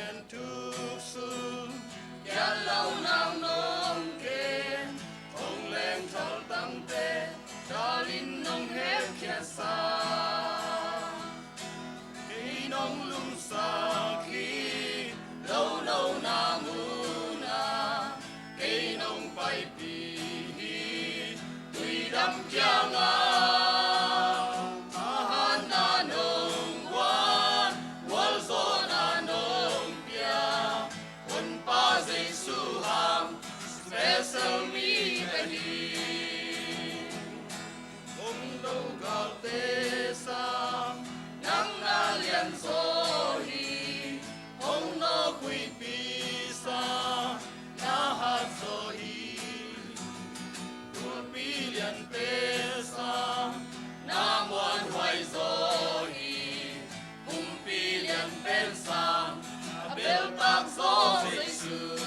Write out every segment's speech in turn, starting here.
miền thuốc xuân gia lâu nàng nông kê ông lên thâu tâm tê cho linh nông hết kia xa khi nông lung xa khi lâu lâu na mu na khi nông bay pi tuy đâm kia ngà Special mi kahi Ông đâu gạo tê sang Nắng na liền gió hi Ông nó quy pi sa Na hát gió hi Đua pi liền tê sa Na muan hoài gió hi Hùng pi liền bên sa Bel tak gió dây sư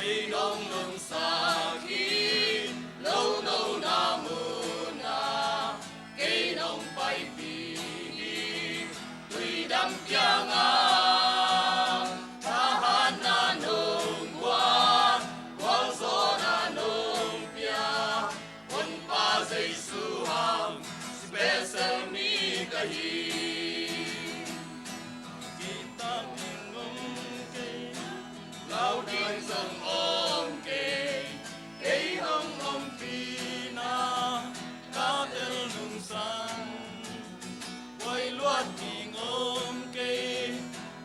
cây nông lung xa khi lâu lâu na mu na cây nông bay pi tuy đâm kia ngà tha han na nông qua qual gió na nông pia quân pa dây su ham special mi kahi kita bingung cây lao điên dần ôm kê cây hông ôm phi na cá tel lung san quay luat tình ôm kê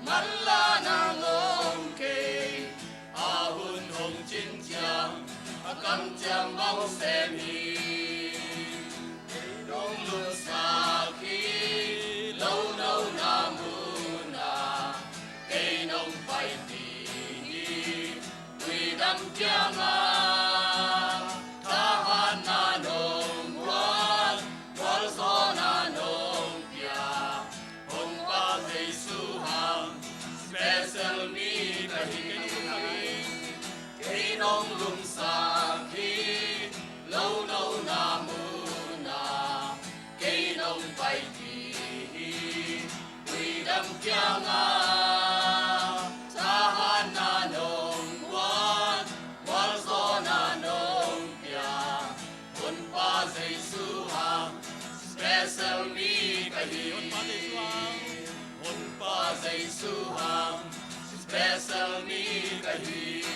mắt la nàng ôm kê a hun hồng trên trang a cắm trang bóng xem hi đông lung xa khi lâu lâu na mu na cây nông bay đâm kia ngà tha han na nông quan qual gió na nông pia hồng pa dây su ham special mi kahi cây nông lung xa khi lâu lâu na mu na cây nông bay đi tuy đâm kia ngà special mi kahi hun pa dây su ham special mi kahi